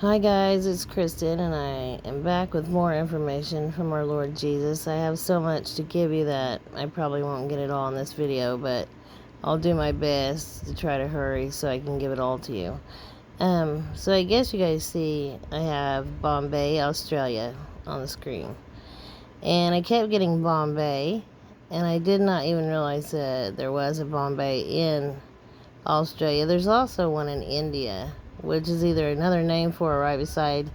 Hi guys, it's Kristen and I am back with more information from our Lord Jesus. I have so much to give you that I probably won't get it all in this video, but I'll do my best to try to hurry so I can give it all to you. So I guess you guys see I have Bombay, Australia on the screen. And I kept getting Bombay, and I did not even realize that there was a Bombay in Australia. There's also one in India, which is either another name for or right beside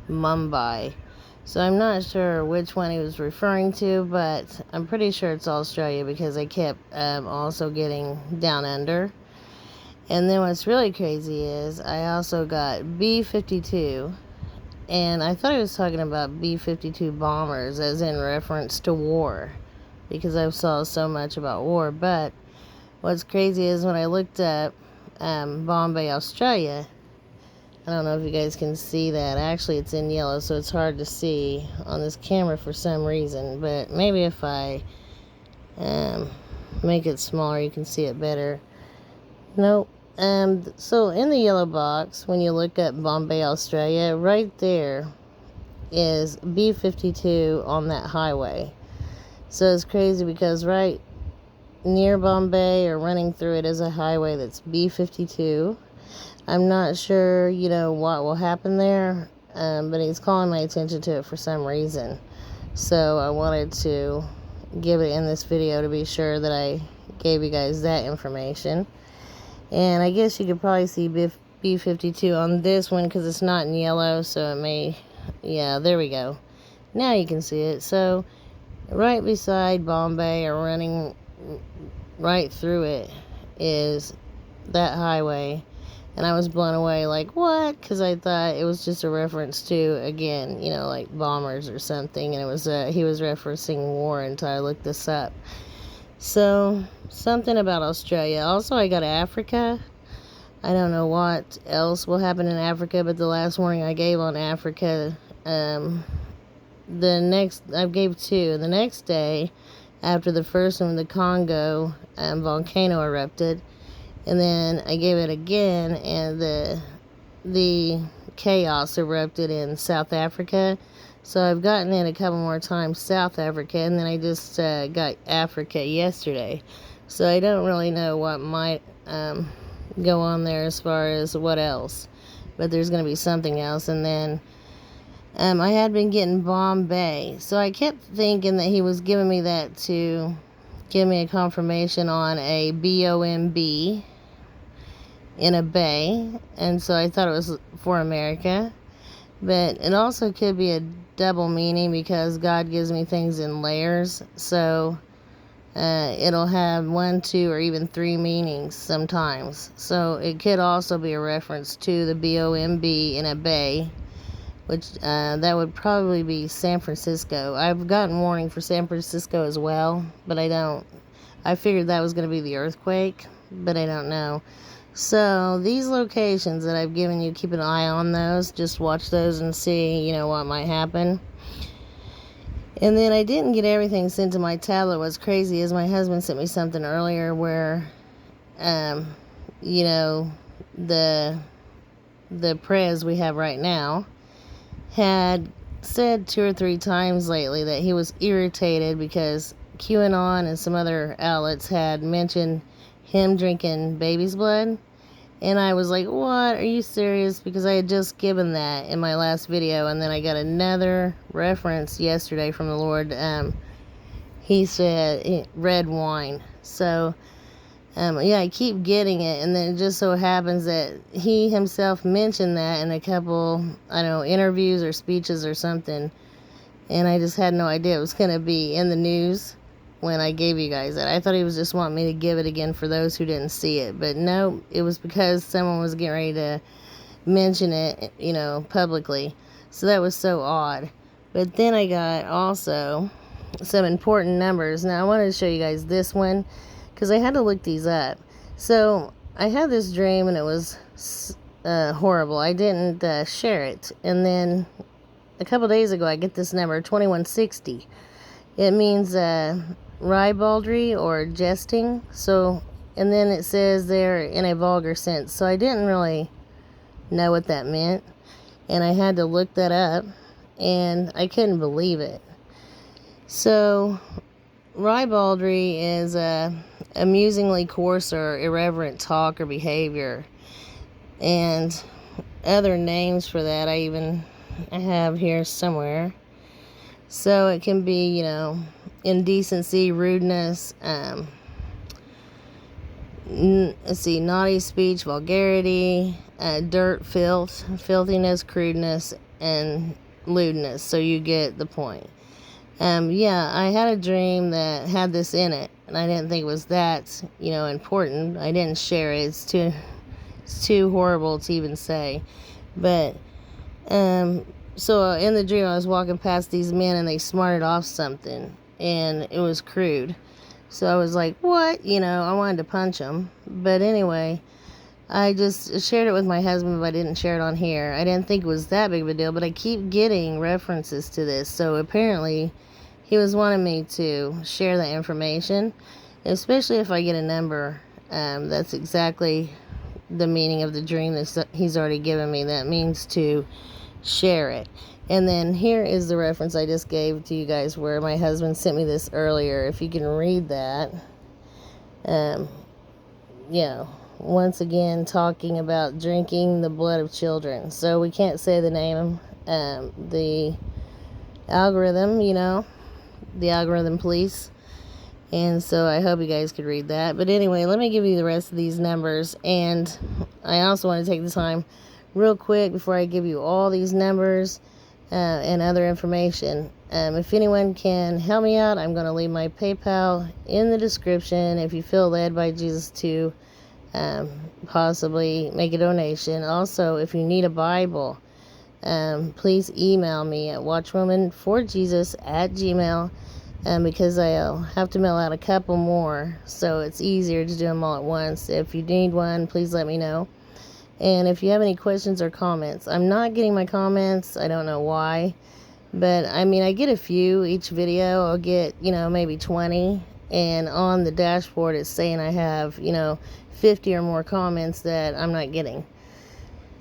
Mumbai. So I'm not sure which one he was referring to, but I'm pretty sure it's Australia because I kept also getting Down Under. And then what's really crazy is I also got B-52, and I thought he was talking about B-52 bombers as in reference to war because I saw so much about war. But what's crazy is when I looked up Bombay, Australia, I don't know if you guys can see that. Actually, it's in yellow, so it's hard to see on this camera for some reason. But maybe if I make it smaller, you can see it better. Nope. So in the yellow box, when you look up Bombay, Australia, right there is B-52 on that highway. So it's crazy because right near Bombay or running through it is a highway that's B-52. I'm not sure, what will happen there, but he's calling my attention to it for some reason. So I wanted to give it in this video to be sure that I gave you guys that information. And I guess you could probably see B-52 on this one because it's not in yellow, so it may, yeah, there we go. Now you can see it. So right beside Bombay or running right through it is that highway. And I was blown away, like, what? Because I thought it was just a reference to, again, like bombers or something. And it was he was referencing war until I looked this up. So, something about Australia. Also, I got Africa. I don't know what else will happen in Africa, but the last warning I gave on Africa, I gave two. The next day, after the first one, the Congo volcano erupted. And then I gave it again, and the chaos erupted in South Africa. So I've gotten it a couple more times, South Africa, and then I just got Africa yesterday. So I don't really know what might go on there as far as what else. But there's going to be something else. And then I had been getting Bombay. So I kept thinking that he was giving me that to give me a confirmation on a B-O-M-B in a bay, and so I thought it was for America, but it also could be a double meaning because God gives me things in layers, so it'll have 1, 2, or even 3 meanings sometimes. So it could also be a reference to the B-O-M-B in a bay, which that would probably be San Francisco. I've gotten warning for San Francisco as well, but I figured that was going to be the earthquake, but I don't know. So these locations that I've given you, keep an eye on those. Just watch those and see, what might happen. And then I didn't get everything sent to my tablet. What's crazy is my husband sent me something earlier where, the prez we have right now had said 2 or 3 times lately that he was irritated because QAnon and some other outlets had mentioned him drinking baby's blood. And I was like, what? Are you serious? Because I had just given that in my last video, and then I got another reference yesterday from the Lord. He said red wine. So I keep getting it, and then it just so happens that he himself mentioned that in a couple, interviews or speeches or something, and I just had no idea it was going to be in the news when I gave you guys that. I thought he was just wanting me to give it again for those who didn't see it, but no, it was because someone was getting ready to mention it, publicly, so that was so odd. But then I got also some important numbers. Now I wanted to show you guys this one, because I had to look these up. So I had this dream, and it was horrible. I didn't share it, and then a couple days ago I get this number 2160. It means ribaldry or jesting. So, and then it says there in a vulgar sense. So I didn't really know what that meant. And I had to look that up, and I couldn't believe it. So, ribaldry is amusingly coarse or irreverent talk or behavior. And other names for that I have here somewhere. So it can be, indecency, rudeness, naughty speech, vulgarity, dirt, filthiness, crudeness, and lewdness. So you get the point. I had a dream that had this in it, and I didn't think it was that, important. I didn't share it. It's too horrible to even say. But, so in the dream, I was walking past these men, and they smarted off something, and it was crude. So I was like, what? I wanted to punch them. But anyway, I just shared it with my husband, but I didn't share it on here. I didn't think it was that big of a deal, but I keep getting references to this. So apparently, he was wanting me to share the information, especially if I get a number. That's exactly the meaning of the dream that he's already given me. That means to share it. And then here is the reference I just gave to you guys where my husband sent me this earlier. If you can read that. Once again, talking about drinking the blood of children. So we can't say the name. The algorithm, the algorithm police. And so I hope you guys could read that. But anyway, let me give you the rest of these numbers. And I also want to take the time real quick before I give you all these numbers and other information. If anyone can help me out, I'm going to leave my PayPal in the description if you feel led by Jesus to possibly make a donation. Also, if you need a Bible, please email me at watchwomanforjesus@gmail.com. Because I'll have to mail out a couple more, so it's easier to do them all at once. If you need one, please let me know. And if you have any questions or comments, I'm not getting my comments. I don't know why, but I get a few each video. I'll get, maybe 20, and on the dashboard it's saying I have, 50 or more comments that I'm not getting.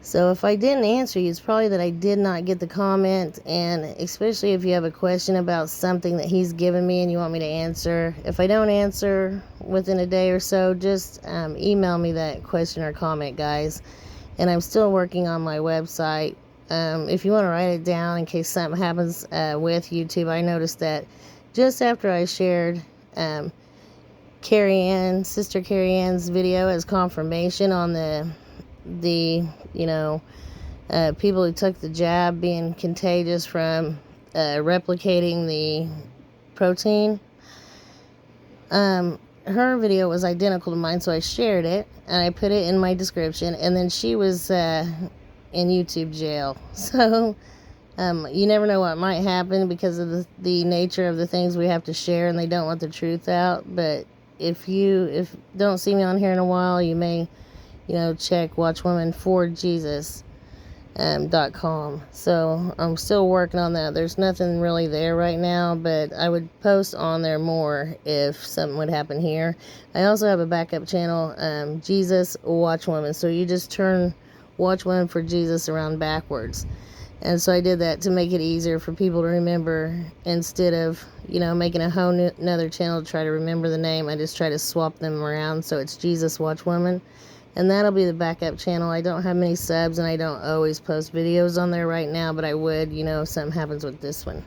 So if I didn't answer you, it's probably that I did not get the comment, and especially if you have a question about something that he's given me and you want me to answer. If I don't answer within a day or so, just email me that question or comment, guys. And I'm still working on my website. If you want to write it down in case something happens with YouTube, I noticed that just after I shared Sister Carrie Ann's video as confirmation on the people who took the jab being contagious from replicating the protein. Her video was identical to mine, so I shared it and I put it in my description, and then she was in YouTube jail. So you never know what might happen because of the nature of the things we have to share, and they don't want the truth out. But if don't see me on here in a while, you may check watchwomanforjesus.com. So I'm still working on that. There's nothing really there right now, but I would post on there more if something would happen here. I also have a backup channel, Jesus Watchwoman. So you just turn Watchwoman for Jesus around backwards. And so I did that to make it easier for people to remember. Instead of, making a whole another channel to try to remember the name, I just try to swap them around. So it's Jesus Watchwoman. And that'll be the backup channel. I don't have many subs, and I don't always post videos on there right now, but I would, if something happens with this one.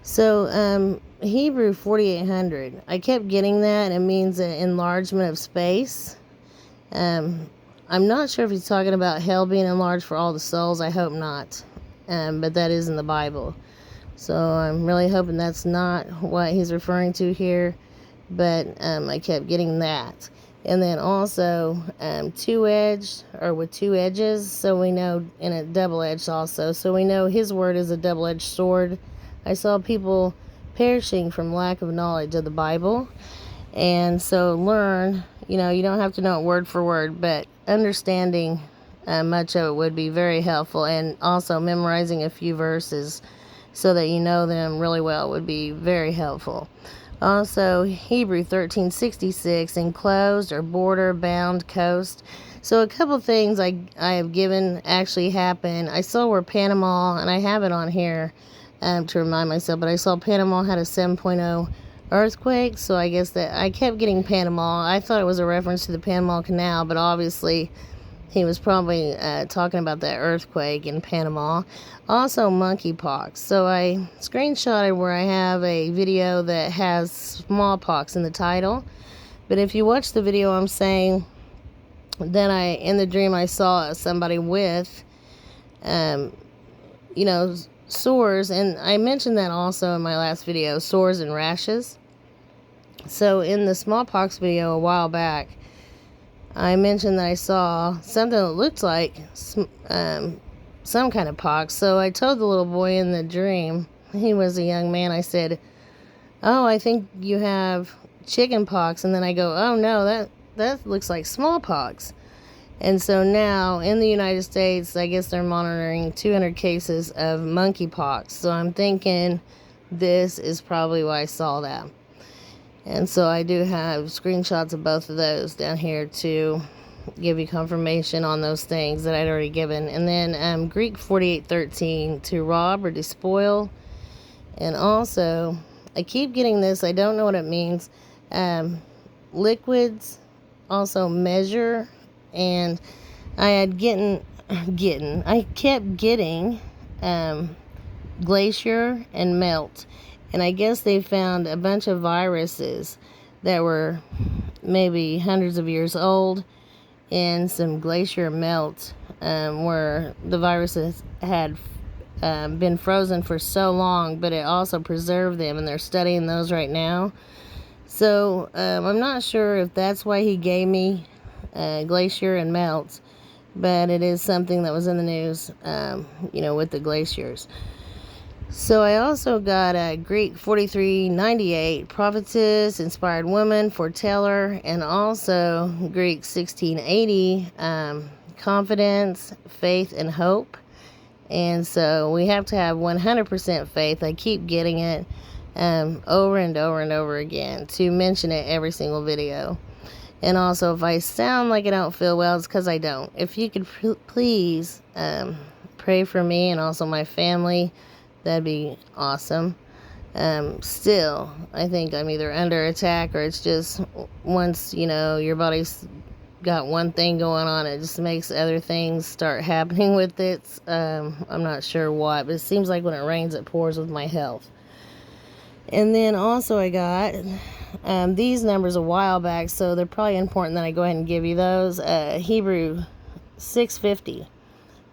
So, Hebrew 4800. I kept getting that, and it means an enlargement of space. I'm not sure if he's talking about hell being enlarged for all the souls. I hope not. But that is in the Bible. So I'm really hoping that's not what he's referring to here. But I kept getting that. And then also two-edged, or with two edges, so we know, and a double-edged also. So we know his word is a double-edged sword. I saw people perishing from lack of knowledge of the Bible. And so learn, you don't have to know it word for word, but understanding much of it would be very helpful. And also memorizing a few verses so that you know them really well would be very helpful. Also, Hebrew 1366, enclosed or border, bound, coast. So a couple things I have given actually happened. I saw where Panama, and I have it on here to remind myself, but I saw Panama had a 7.0 earthquake, so I guess that I kept getting Panama. I thought it was a reference to the Panama Canal, but obviously he was probably talking about that earthquake in Panama. Also, monkeypox. So I screenshotted where I have a video that has smallpox in the title. But if you watch the video, I'm saying that in the dream, I saw somebody with, sores. And I mentioned that also in my last video, sores and rashes. So in the smallpox video a while back, I mentioned that I saw something that looked like some kind of pox. So I told the little boy in the dream, he was a young man, I said, "Oh, I think you have chicken pox." And then I go, "Oh no, that looks like smallpox." And so now in the United States, I guess they're monitoring 200 cases of monkeypox. So I'm thinking this is probably why I saw that. And so I do have screenshots of both of those down here to give you confirmation on those things that I'd already given. And then Greek 48:13, to rob or despoil. And also, I keep getting this, I don't know what it means. Liquids, also measure, and I kept getting glacier and melt. And I guess they found a bunch of viruses that were maybe hundreds of years old in some glacier melt, where the viruses had been frozen for so long, but it also preserved them, and they're studying those right now. So I'm not sure if that's why he gave me glacier and melt, but it is something that was in the news, with the glaciers. So I also got a Greek 43:98, prophetess, inspired woman, foreteller, and also Greek 1680, confidence, faith, and hope. And so we have to have 100% faith. I keep getting it over and over and over again to mention it every single video. And also, if I sound like I don't feel well, it's because I don't. If you could please pray for me and also my family, that'd be awesome. Still, I think I'm either under attack, or it's just once, your body's got one thing going on, it just makes other things start happening with it. I'm not sure what, but it seems like when it rains, it pours with my health. And then also I got these numbers a while back, so they're probably important that I go ahead and give you those. Hebrew 650,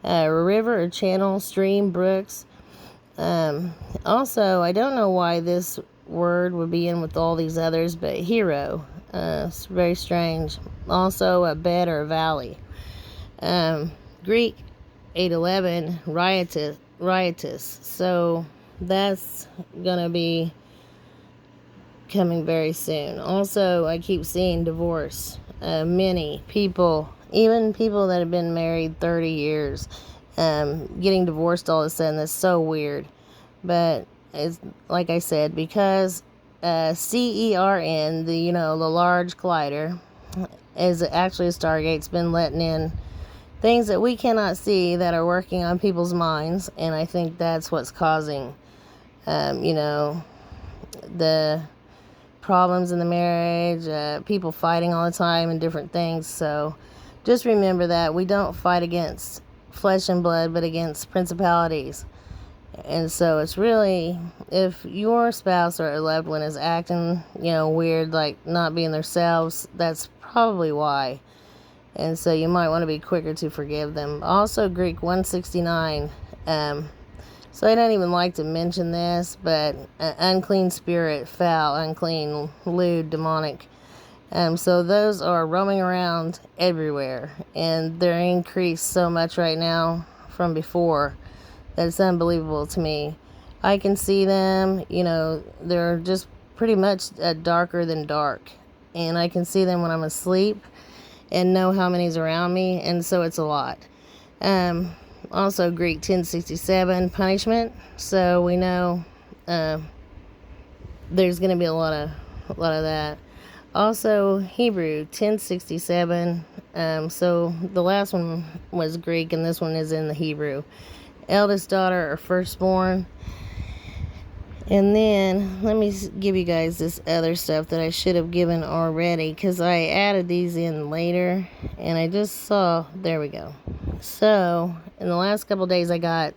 river or channel, stream, brooks. Also, I don't know why this word would be in with all these others, but hero, it's very strange. Also, a bed or a valley. Greek 8:11, riotous. So that's gonna be coming very soon. Also, I keep seeing divorce. Many people, even people that have been married 30 years, getting divorced all of a sudden. That's so weird. But it's like I said, because CERN, the large collider, is actually a Stargate. It's been letting in things that we cannot see that are working on people's minds, and I think that's what's causing the problems in the marriage, people fighting all the time and different things. So just remember that we don't fight against flesh and blood, but against principalities. And so it's really, if your spouse or a loved one is acting weird, like not being themselves, that's probably why. And so you might want to be quicker to forgive them. Also, Greek 169, so I don't even like to mention this, but unclean spirit, foul, unclean, lewd, demonic. So those are roaming around everywhere, and they're increased so much right now from before that it's unbelievable to me. I can see them, they're just pretty much darker than dark, and I can see them when I'm asleep and know how many's around me, and so it's a lot. Also, Greek 1067, punishment. So we know there's going to be a lot of that. Also, Hebrew 1067, So the last one was Greek, and this one is in the Hebrew. Eldest daughter or firstborn. And then let me give you guys this other stuff that I should have given already, because I added these in later and I just saw, there we go. So in the last couple days I got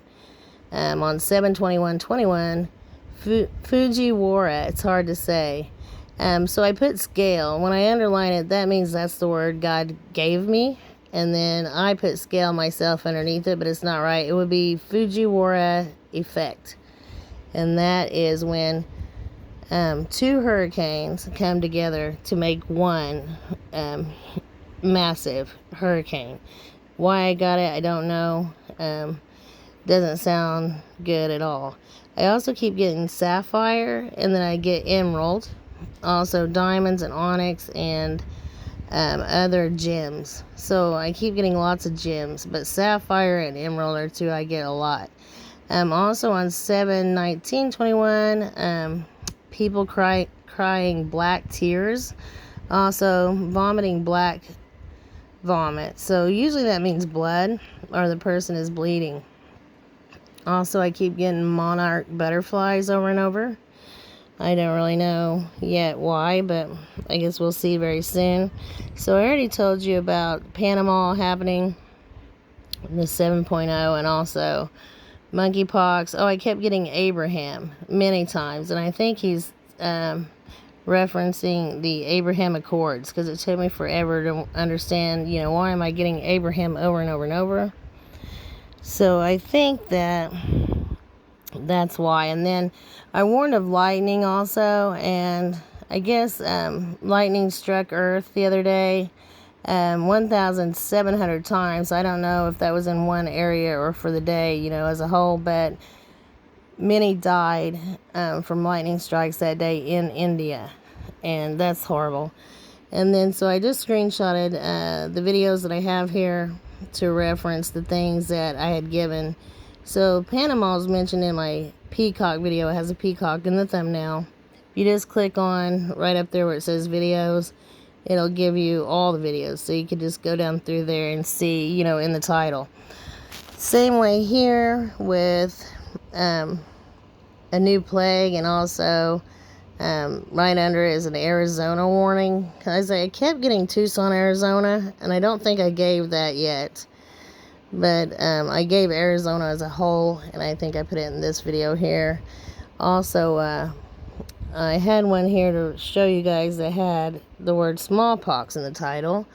on 7/21/21 Fujiwara. It's hard to say. So I put scale. When I underline it, that means that's the word God gave me, and then I put scale myself underneath it, but it's not right. It would be Fujiwara effect. And that is when two hurricanes come together to make one massive hurricane. Why I got it, I don't know. Doesn't sound good at all. I also keep getting sapphire, and then I get emerald. Also diamonds and onyx and other gems. So I keep getting lots of gems, but sapphire and emerald are two I get a lot. Also on 7/19/21, people crying black tears. Also vomiting black vomit. So usually that means blood, or the person is bleeding. Also, I keep getting monarch butterflies over and over. I don't really know yet why, but I guess we'll see very soon. So I already told you about Panama happening, the 7.0, and also monkeypox. Oh, I kept getting Abraham many times, and I think he's referencing the Abraham Accords, because it took me forever to understand, why am I getting Abraham over and over and over. So I think that's why. And then I warned of lightning also, and I guess lightning struck Earth the other day 1,700 times. I don't know if that was in one area or for the day, as a whole, but many died from lightning strikes that day in India, and that's horrible. And then so I just screenshotted the videos that I have here to reference the things that I had given. So Panama is mentioned in my peacock video. It has a peacock in the thumbnail. If you just click on right up there where it says videos, it'll give you all the videos, so you can just go down through there and see, in the title. Same way here with a new plague, and also right under it is an Arizona warning, because I kept getting Tucson, Arizona, and I don't think I gave that yet, but I gave Arizona as a whole, and I think I put it in this video here. Also, I had one here to show you guys that had the word smallpox in the title.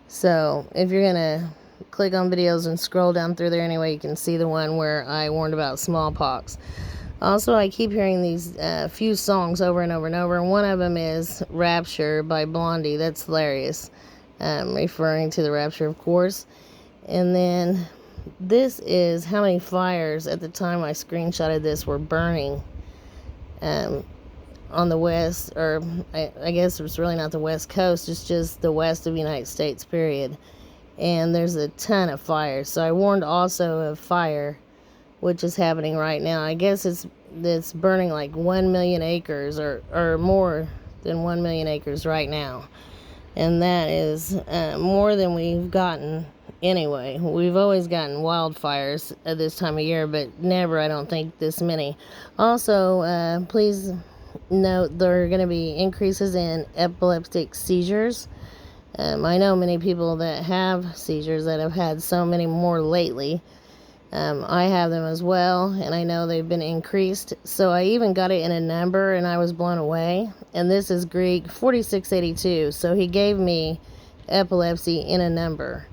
So if you're gonna click on videos and scroll down through there anyway, you can see the one where I warned about smallpox. Also, I keep hearing these few songs over and over and over, and one of them is Rapture by Blondie. That's hilarious, referring to the rapture, of course. And then this is how many fires at the time I screenshotted this were burning on the west, or I guess it's really not the west coast, it's just the west of the United States, period. And there's a ton of fires. So I warned also of fire, which is happening right now. I guess it's burning like 1 million acres or more than 1 million acres right now. And that is more than we've gotten anyway. We've always gotten wildfires at this time of year, but never, I don't think, this many. Also, please note there are going to be increases in epileptic seizures. I know many people that have seizures that have had so many more lately. I have them as well, and I know they've been increased. So I even got it in a number, and I was blown away. And this is Greek 4682. So he gave me epilepsy in a number.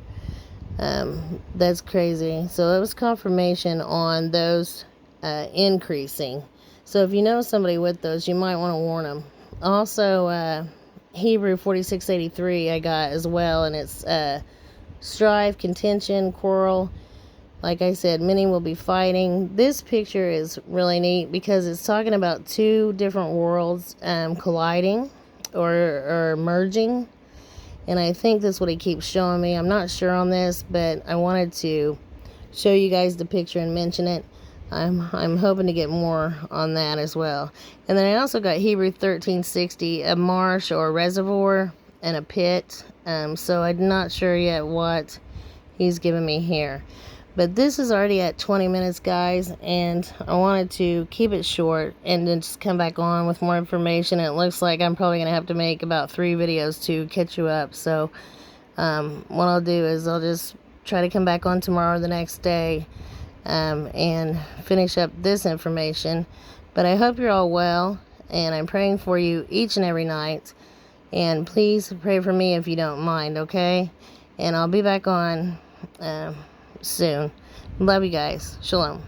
That's crazy. So it was confirmation on those increasing. So if you know somebody with those, you might want to warn them. Also, Hebrew 4683 I got as well, and it's strife, contention, quarrel. Like I said, many will be fighting. This picture is really neat because it's talking about two different worlds colliding or merging. And I think that's what he keeps showing me. I'm not sure on this, but I wanted to show you guys the picture and mention it. I'm hoping to get more on that as well. And then I also got Hebrew 1360, a marsh or reservoir. and a pit. So I'm not sure yet what he's giving me here. But this is already at 20 minutes, guys, and I wanted to keep it short and then just come back on with more information. It looks like I'm probably going to have to make about 3 videos to catch you up. So what I'll do is I'll just try to come back on tomorrow or the next day and finish up this information. But I hope you're all well, and I'm praying for you each and every night. And please pray for me if you don't mind, okay? And I'll be back on soon. Love you guys. Shalom.